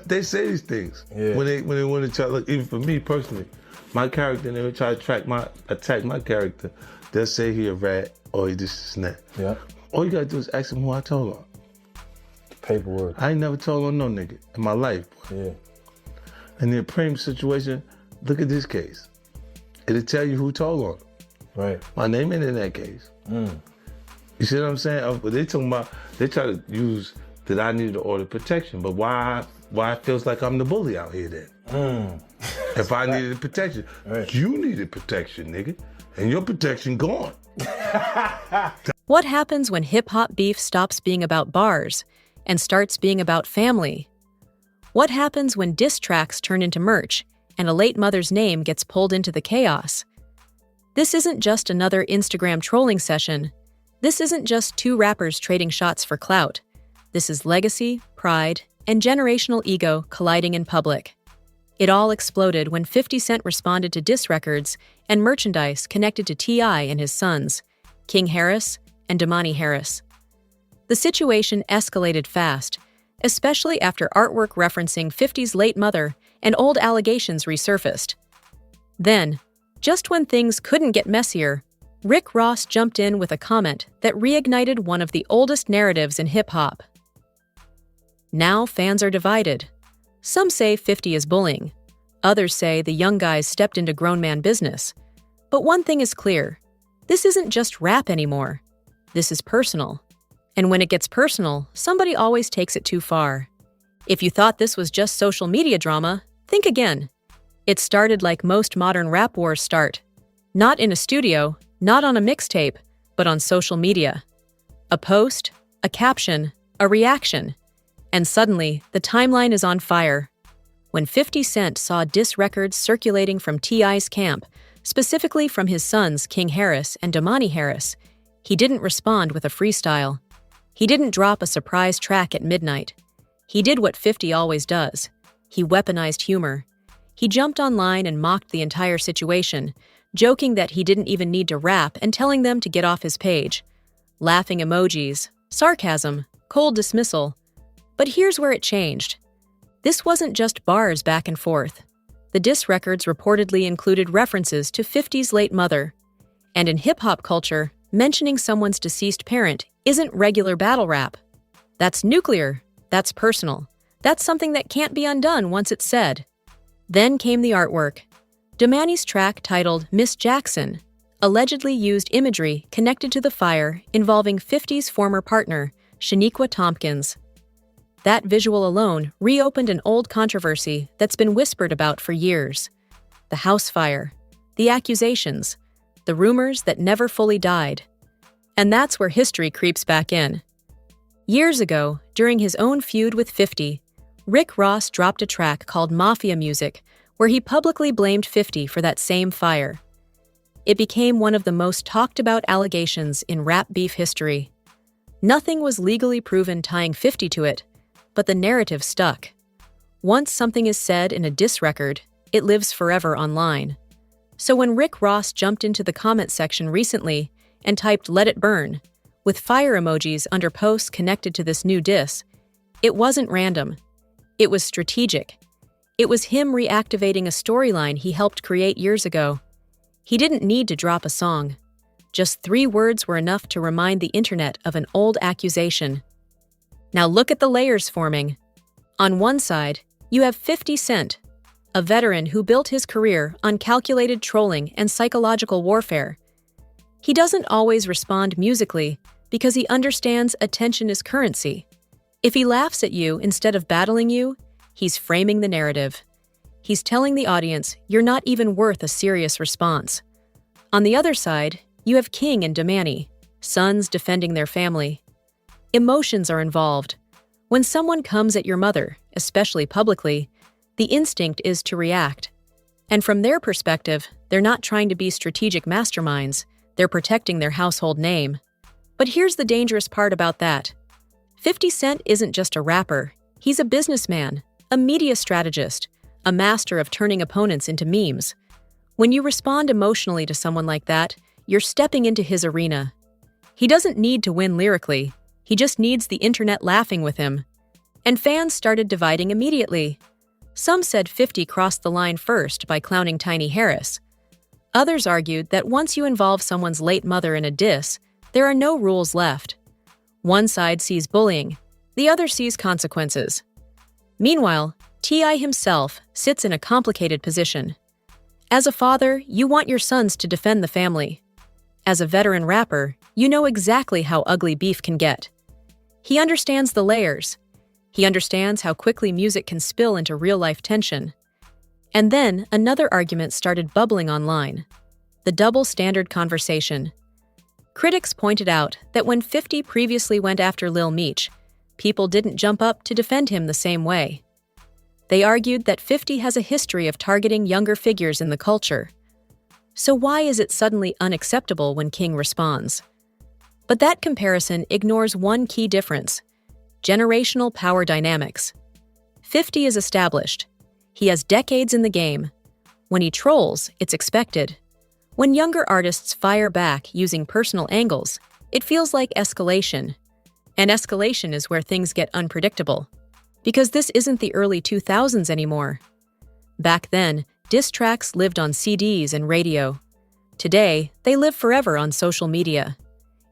They say these things when they want to try. Look, even for me personally, my character, and they would try to attack my character. They'll say he a rat or he this and that. Yeah. All you gotta do is ask him who I told on. Paperwork. I ain't never told on no nigga in my life. Yeah. In the Prem situation, look at this case. It'll tell you who told on him. Right. My name ain't in that case. You see what I'm saying? But they talking about, they try to use that I needed to order protection, but why it feels like I'm the bully out here then? If I needed protection, you needed protection, nigga, and your protection gone. What happens when hip-hop beef stops being about bars and starts being about family? What happens when diss tracks turn into merch and a late mother's name gets pulled into the chaos? This isn't just another Instagram trolling session. This isn't just two rappers trading shots for clout. This is legacy, pride, and generational ego colliding in public. It all exploded when 50 Cent responded to diss records and merchandise connected to T.I. and his sons, King Harris and Domani Harris. The situation escalated fast, especially after artwork referencing 50's late mother and old allegations resurfaced. Then, just when things couldn't get messier, Rick Ross jumped in with a comment that reignited one of the oldest narratives in hip-hop. Now fans are divided. Some say 50 is bullying. Others say the young guys stepped into grown man business. But one thing is clear. This isn't just rap anymore. This is personal. And when it gets personal, somebody always takes it too far. If you thought this was just social media drama, think again. It started like most modern rap wars start. Not in a studio, not on a mixtape, but on social media. A post, a caption, a reaction. And suddenly, the timeline is on fire. When 50 Cent saw diss records circulating from T.I.'s camp, specifically from his sons King Harris and Domani Harris, he didn't respond with a freestyle. He didn't drop a surprise track at midnight. He did what 50 always does. He weaponized humor. He jumped online and mocked the entire situation, joking that he didn't even need to rap and telling them to get off his page. Laughing emojis, sarcasm, cold dismissal. But here's where it changed. This wasn't just bars back and forth. The diss records reportedly included references to 50's late mother. And in hip-hop culture, mentioning someone's deceased parent isn't regular battle rap. That's nuclear. That's personal. That's something that can't be undone once it's said. Then came the artwork. Domani's track titled Miss Jackson allegedly used imagery connected to the fire involving 50's former partner, Shaniqua Tompkins. That visual alone reopened an old controversy that's been whispered about for years. The house fire, the accusations, the rumors that never fully died. And that's where history creeps back in. Years ago, during his own feud with 50, Rick Ross dropped a track called Mafia Music, where he publicly blamed 50 for that same fire. It became one of the most talked about allegations in rap beef history. Nothing was legally proven tying 50 to it, but the narrative stuck. Once something is said in a diss record, it lives forever online. So when Rick Ross jumped into the comment section recently and typed "Let it burn," with fire emojis under posts connected to this new diss, it wasn't random. It was strategic. It was him reactivating a storyline he helped create years ago. He didn't need to drop a song. Just 3 words were enough to remind the internet of an old accusation. Now look at the layers forming. On one side, you have 50 Cent, a veteran who built his career on calculated trolling and psychological warfare. He doesn't always respond musically because he understands attention is currency. If he laughs at you instead of battling you, he's framing the narrative. He's telling the audience you're not even worth a serious response. On the other side, you have King and Domani, sons defending their family. Emotions are involved. When someone comes at your mother, especially publicly, the instinct is to react. And from their perspective, they're not trying to be strategic masterminds, they're protecting their household name. But here's the dangerous part about that. 50 Cent isn't just a rapper, he's a businessman, a media strategist, a master of turning opponents into memes. When you respond emotionally to someone like that, you're stepping into his arena. He doesn't need to win lyrically, he just needs the internet laughing with him. And fans started dividing immediately. Some said 50 crossed the line first by clowning Tiny Harris. Others argued that once you involve someone's late mother in a diss, there are no rules left. One side sees bullying, the other sees consequences. Meanwhile, T.I. himself sits in a complicated position. As a father, you want your sons to defend the family. As a veteran rapper, you know exactly how ugly beef can get. He understands the layers. He understands how quickly music can spill into real-life tension. And then another argument started bubbling online: the double-standard conversation. Critics pointed out that when 50 previously went after Lil Meech, people didn't jump up to defend him the same way. They argued that 50 has a history of targeting younger figures in the culture. So why is it suddenly unacceptable when King responds? But that comparison ignores one key difference: generational power dynamics. 50 is established. He has decades in the game. When he trolls, it's expected. When younger artists fire back using personal angles, it feels like escalation. And escalation is where things get unpredictable. Because this isn't the early 2000s anymore. Back then, diss tracks lived on CDs and radio. Today, they live forever on social media.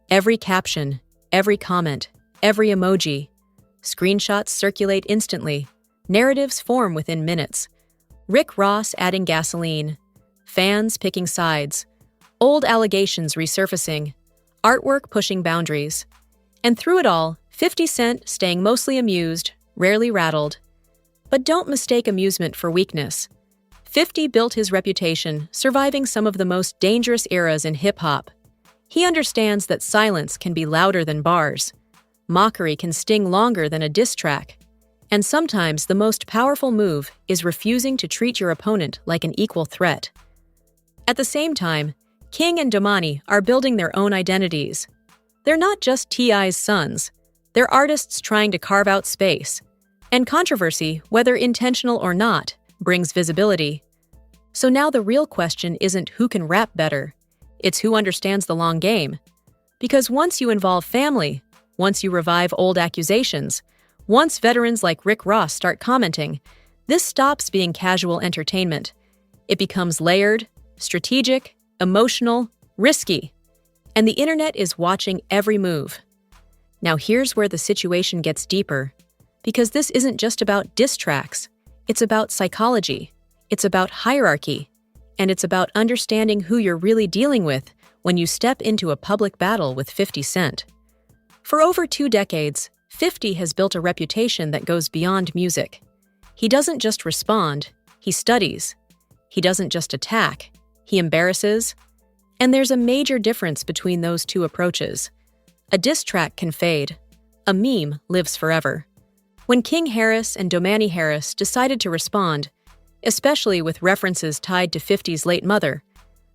Every caption, every comment, every emoji. Screenshots circulate instantly. Narratives form within minutes. Rick Ross adding gasoline. Fans picking sides. Old allegations resurfacing. Artwork pushing boundaries. And through it all, 50 Cent staying mostly amused, rarely rattled. But don't mistake amusement for weakness. 50 built his reputation, surviving some of the most dangerous eras in hip-hop. He understands that silence can be louder than bars. Mockery can sting longer than a diss track. And sometimes the most powerful move is refusing to treat your opponent like an equal threat. At the same time, King and Domani are building their own identities. They're not just T.I.'s sons. They're artists trying to carve out space. And controversy, whether intentional or not, brings visibility. So now the real question isn't who can rap better. It's who understands the long game. Because once you involve family, once you revive old accusations, once veterans like Rick Ross start commenting, this stops being casual entertainment. It becomes layered, strategic, emotional, risky. And the internet is watching every move. Now here's where the situation gets deeper. Because this isn't just about diss tracks. It's about psychology. It's about hierarchy. And it's about understanding who you're really dealing with when you step into a public battle with 50 Cent. For over 2 decades, 50 has built a reputation that goes beyond music. He doesn't just respond, he studies. He doesn't just attack, he embarrasses. And there's a major difference between those two approaches. A diss track can fade. A meme lives forever. When King Harris and Domani Harris decided to respond, especially with references tied to 50's late mother,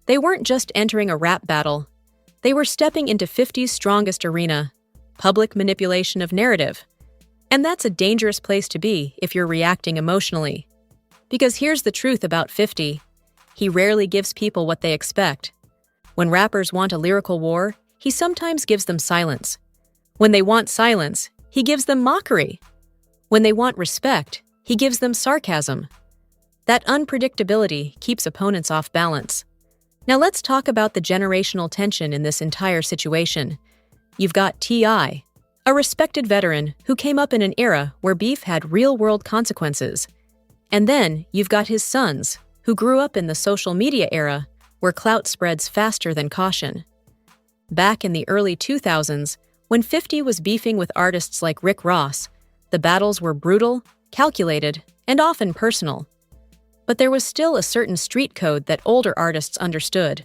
they weren't just entering a rap battle. They were stepping into 50's strongest arena, public manipulation of narrative. And that's a dangerous place to be if you're reacting emotionally. Because here's the truth about 50. He rarely gives people what they expect. When rappers want a lyrical war, he sometimes gives them silence. When they want silence, he gives them mockery. When they want respect, he gives them sarcasm. That unpredictability keeps opponents off balance. Now let's talk about the generational tension in this entire situation. You've got T.I., a respected veteran who came up in an era where beef had real-world consequences. And then you've got his sons, who grew up in the social media era where clout spreads faster than caution. Back in the early 2000s, when 50 was beefing with artists like Rick Ross, the battles were brutal, calculated, and often personal. But there was still a certain street code that older artists understood.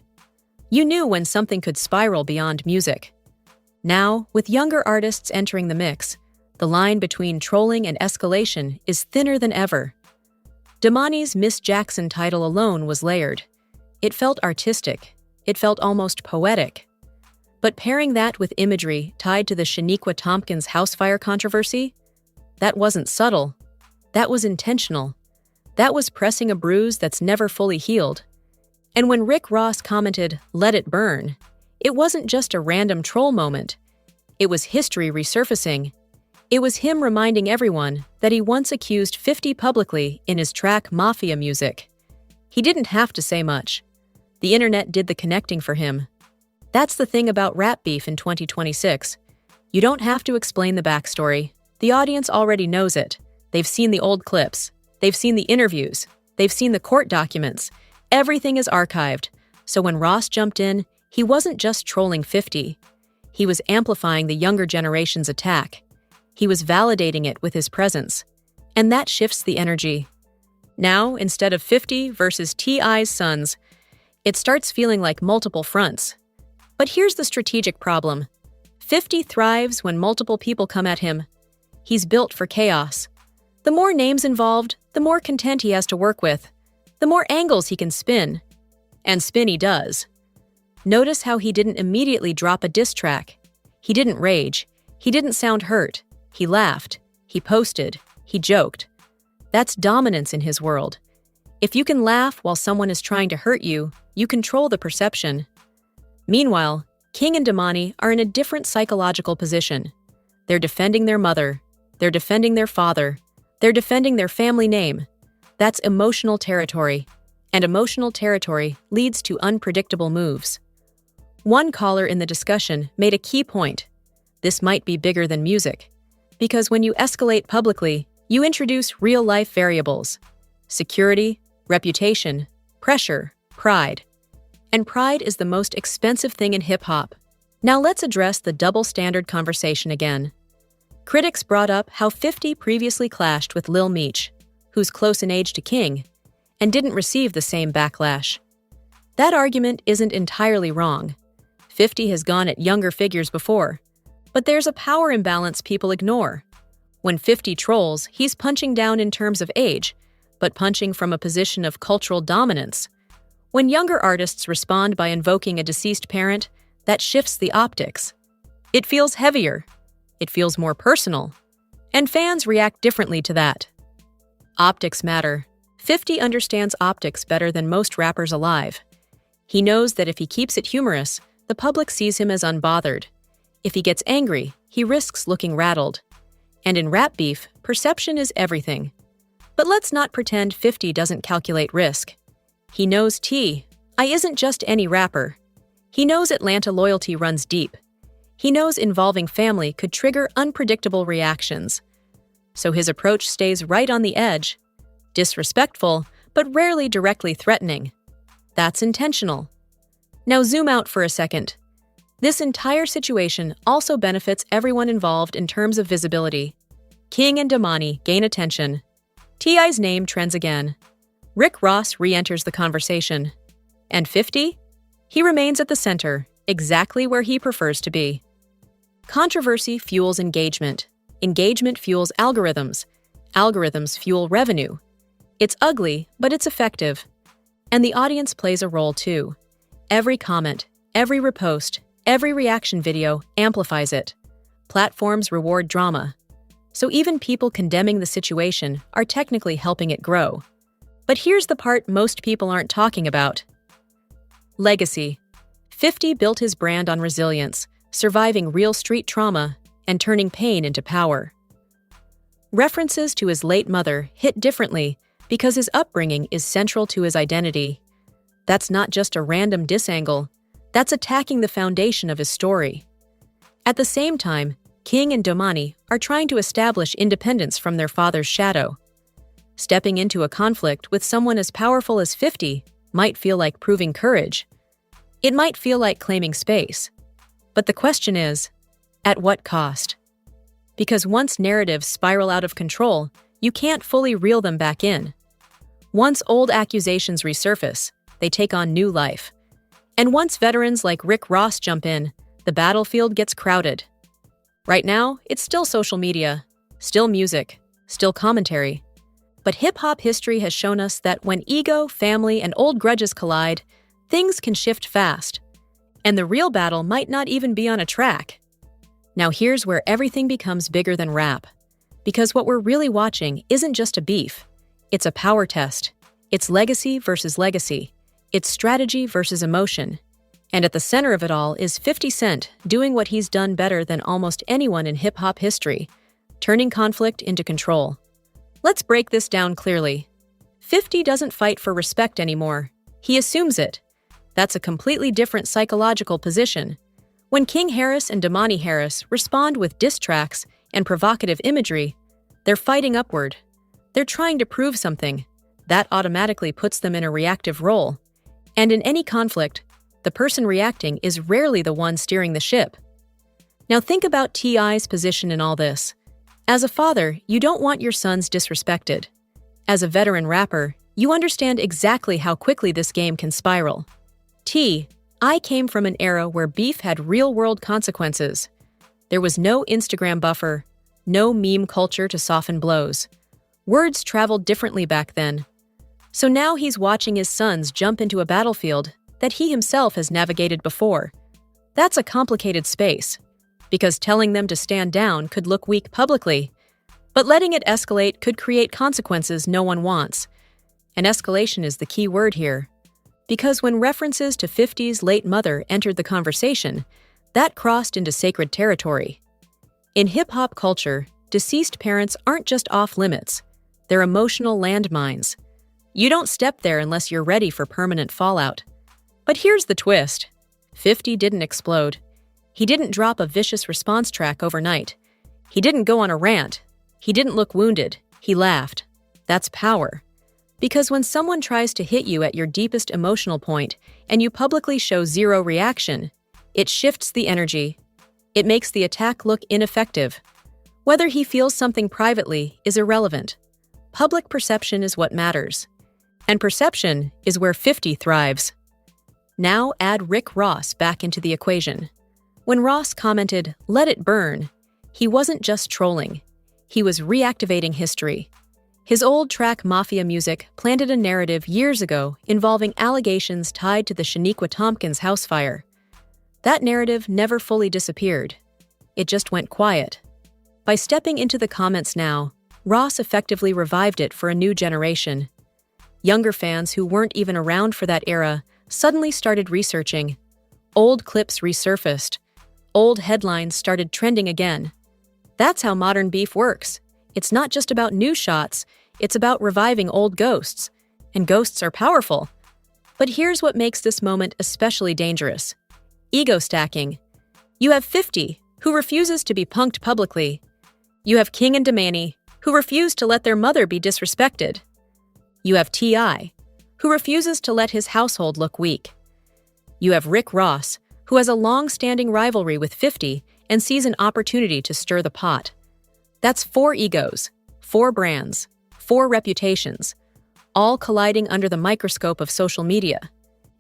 You knew when something could spiral beyond music. Now, with younger artists entering the mix, the line between trolling and escalation is thinner than ever. Domani's Miss Jackson title alone was layered. It felt artistic. It felt almost poetic. But pairing that with imagery tied to the Shaniqua Tompkins house fire controversy, that wasn't subtle. That was intentional. That was pressing a bruise that's never fully healed. And when Rick Ross commented, "Let it burn," it wasn't just a random troll moment. It was history resurfacing. It was him reminding everyone that he once accused 50 publicly in his track Mafia Music. He didn't have to say much. The internet did the connecting for him. That's the thing about rap beef in 2026. You don't have to explain the backstory. The audience already knows it. They've seen the old clips. They've seen the interviews. They've seen the court documents. Everything is archived. So when Ross jumped in, he wasn't just trolling 50. He was amplifying the younger generation's attack. He was validating it with his presence. And that shifts the energy. Now, instead of 50 versus T.I.'s sons, it starts feeling like multiple fronts. But here's the strategic problem. 50 thrives when multiple people come at him. He's built for chaos. The more names involved, the more content he has to work with, the more angles he can spin. And spin he does. Notice how he didn't immediately drop a diss track. He didn't rage. He didn't sound hurt. He laughed. He posted. He joked. That's dominance in his world. If you can laugh while someone is trying to hurt you, you control the perception. Meanwhile, King and Domani are in a different psychological position. They're defending their mother. They're defending their father. They're defending their family name. That's emotional territory. And emotional territory leads to unpredictable moves. One caller in the discussion made a key point. This might be bigger than music. Because when you escalate publicly, you introduce real-life variables. Security, reputation, pressure, pride. And pride is the most expensive thing in hip-hop. Now let's address the double standard conversation again. Critics brought up how 50 previously clashed with Lil Meech, who's close in age to King, and didn't receive the same backlash. That argument isn't entirely wrong. 50 has gone at younger figures before. But there's a power imbalance people ignore. When 50 trolls, he's punching down in terms of age, but punching from a position of cultural dominance. When younger artists respond by invoking a deceased parent, that shifts the optics. It feels heavier. It feels more personal. And fans react differently to that. Optics matter. 50 understands optics better than most rappers alive. He knows that if he keeps it humorous, the public sees him as unbothered. If he gets angry, he risks looking rattled. And in rap beef, perception is everything. But let's not pretend 50 doesn't calculate risk. He knows T.I. isn't just any rapper. He knows Atlanta loyalty runs deep. He knows involving family could trigger unpredictable reactions. So his approach stays right on the edge. Disrespectful, but rarely directly threatening. That's intentional. Now zoom out for a second. This entire situation also benefits everyone involved in terms of visibility. King and Domani gain attention. T.I.'s name trends again. Rick Ross re-enters the conversation. And 50? He remains at the center, exactly where he prefers to be. Controversy fuels engagement. Engagement fuels algorithms. Algorithms fuel revenue. It's ugly, but it's effective. And the audience plays a role too. Every comment, every repost, every reaction video amplifies it. Platforms reward drama. So even people condemning the situation are technically helping it grow. But here's the part most people aren't talking about. Legacy. 50 built his brand on resilience, surviving real street trauma, and turning pain into power. References to his late mother hit differently because his upbringing is central to his identity. That's not just a random diss angle. That's attacking the foundation of his story. At the same time, King and Domani are trying to establish independence from their father's shadow. Stepping into a conflict with someone as powerful as 50 might feel like proving courage. It might feel like claiming space. But the question is, at what cost? Because once narratives spiral out of control, you can't fully reel them back in. Once old accusations resurface, they take on new life. And once veterans like Rick Ross jump in, the battlefield gets crowded. Right now, it's still social media, still music, still commentary. But hip-hop history has shown us that when ego, family, and old grudges collide, things can shift fast. And the real battle might not even be on a track. Now here's where everything becomes bigger than rap. Because what we're really watching isn't just a beef. It's a power test. It's legacy versus legacy. It's strategy versus emotion. And at the center of it all is 50 Cent doing what he's done better than almost anyone in hip-hop history, turning conflict into control. Let's break this down clearly. 50 doesn't fight for respect anymore. He assumes it. That's a completely different psychological position. When King Harris and Domani Harris respond with diss tracks and provocative imagery, they're fighting upward. They're trying to prove something. That automatically puts them in a reactive role. And in any conflict, the person reacting is rarely the one steering the ship. Now think about T.I.'s position in all this. As a father, you don't want your sons disrespected. As a veteran rapper, you understand exactly how quickly this game can spiral. I came from an era where beef had real-world consequences. There was no Instagram buffer, no meme culture to soften blows. Words traveled differently back then. So now he's watching his sons jump into a battlefield that he himself has navigated before. That's a complicated space, because telling them to stand down could look weak publicly, but letting it escalate could create consequences no one wants. And escalation is the key word here. Because when references to 50's late mother entered the conversation, that crossed into sacred territory. In hip-hop culture, deceased parents aren't just off-limits. They're emotional landmines. You don't step there unless you're ready for permanent fallout. But here's the twist. 50 didn't explode. He didn't drop a vicious response track overnight. He didn't go on a rant. He didn't look wounded. He laughed. That's power. Because when someone tries to hit you at your deepest emotional point and you publicly show zero reaction, it shifts the energy. It makes the attack look ineffective. Whether he feels something privately is irrelevant. Public perception is what matters. And perception is where 50 thrives. Now add Rick Ross back into the equation. When Ross commented, "Let it burn," he wasn't just trolling. He was reactivating history. His old track Mafia Music planted a narrative years ago involving allegations tied to the Shaniqua Tompkins house fire. That narrative never fully disappeared. It just went quiet. By stepping into the comments now, Ross effectively revived it for a new generation. Younger fans who weren't even around for that era suddenly started researching. Old clips resurfaced. Old headlines started trending again. That's how modern beef works. It's not just about new shots, it's about reviving old ghosts. And ghosts are powerful. But here's what makes this moment especially dangerous. Ego stacking. You have 50, who refuses to be punked publicly. You have King and Domani, who refuse to let their mother be disrespected. You have T.I., who refuses to let his household look weak. You have Rick Ross, who has a long-standing rivalry with 50 and sees an opportunity to stir the pot. That's 4 egos, 4 brands, 4 reputations, all colliding under the microscope of social media.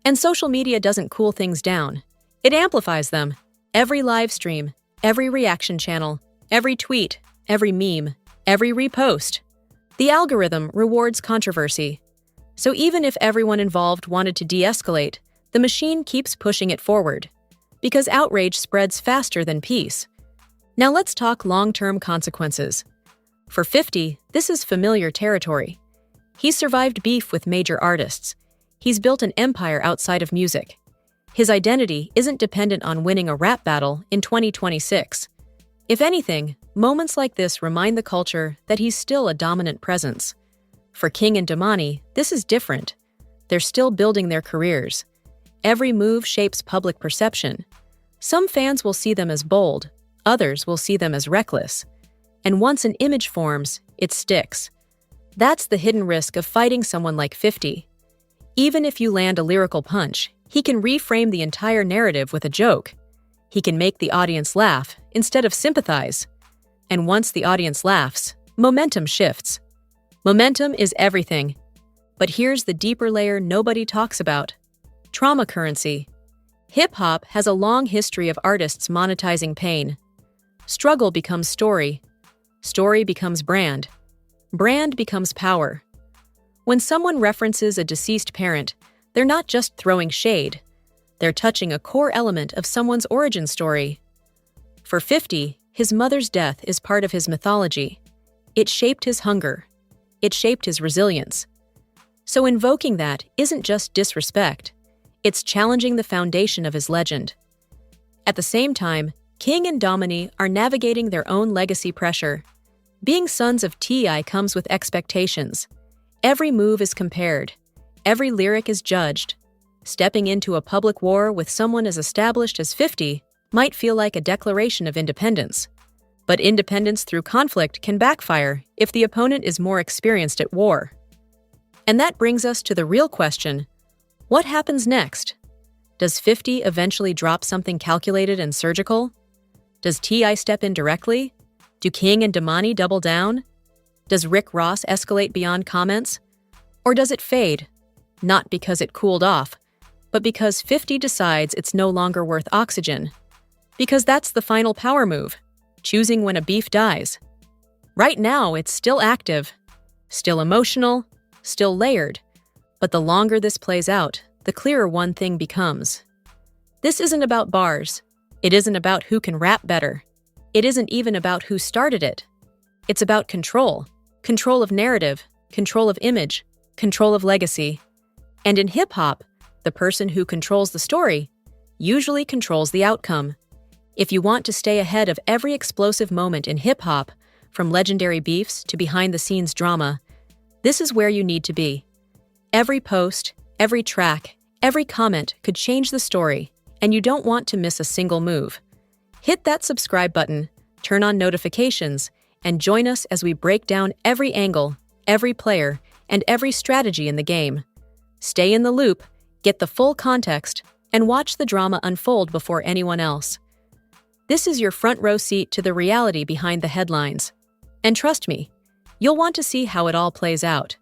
And social media doesn't cool things down. It amplifies them. Every live stream, every reaction channel, every tweet, every meme, every repost. The algorithm rewards controversy. So even if everyone involved wanted to de-escalate, the machine keeps pushing it forward. Because outrage spreads faster than peace. Now let's talk long-term consequences. For 50, this is familiar territory. He's survived beef with major artists. He's built an empire outside of music. His identity isn't dependent on winning a rap battle in 2026. If anything, moments like this remind the culture that he's still a dominant presence. For King and Domani, this is different. They're still building their careers. Every move shapes public perception. Some fans will see them as bold, others will see them as reckless. And once an image forms, it sticks. That's the hidden risk of fighting someone like 50. Even if you land a lyrical punch, he can reframe the entire narrative with a joke. He can make the audience laugh instead of sympathize. And once the audience laughs, momentum shifts. Momentum is everything. But here's the deeper layer nobody talks about. Trauma currency. Hip-hop has a long history of artists monetizing pain. Struggle becomes story. Story becomes brand. Brand becomes power. When someone references a deceased parent, they're not just throwing shade. They're touching a core element of someone's origin story. For 50, his mother's death is part of his mythology. It shaped his hunger. It shaped his resilience. So invoking that isn't just disrespect. It's challenging the foundation of his legend. At the same time, King and Domani are navigating their own legacy pressure. Being sons of T.I. comes with expectations. Every move is compared. Every lyric is judged. Stepping into a public war with someone as established as 50 might feel like a declaration of independence. But independence through conflict can backfire if the opponent is more experienced at war. And that brings us to the real question: what happens next? Does 50 eventually drop something calculated and surgical? Does T.I. step in directly? Do King and Domani double down? Does Rick Ross escalate beyond comments? Or does it fade? Not because it cooled off, but because 50 decides it's no longer worth oxygen. Because that's the final power move, choosing when a beef dies. Right now, it's still active, still emotional, still layered. But the longer this plays out, the clearer one thing becomes. This isn't about bars. It isn't about who can rap better. It isn't even about who started it. It's about control. Control of narrative, control of image, control of legacy. And in hip-hop, the person who controls the story usually controls the outcome. If you want to stay ahead of every explosive moment in hip-hop, from legendary beefs to behind-the-scenes drama, this is where you need to be. Every post, every track, every comment could change the story, and you don't want to miss a single move. Hit that subscribe button, turn on notifications, and join us as we break down every angle, every player, and every strategy in the game. Stay in the loop, get the full context, and watch the drama unfold before anyone else. This is your front row seat to the reality behind the headlines. And trust me, you'll want to see how it all plays out.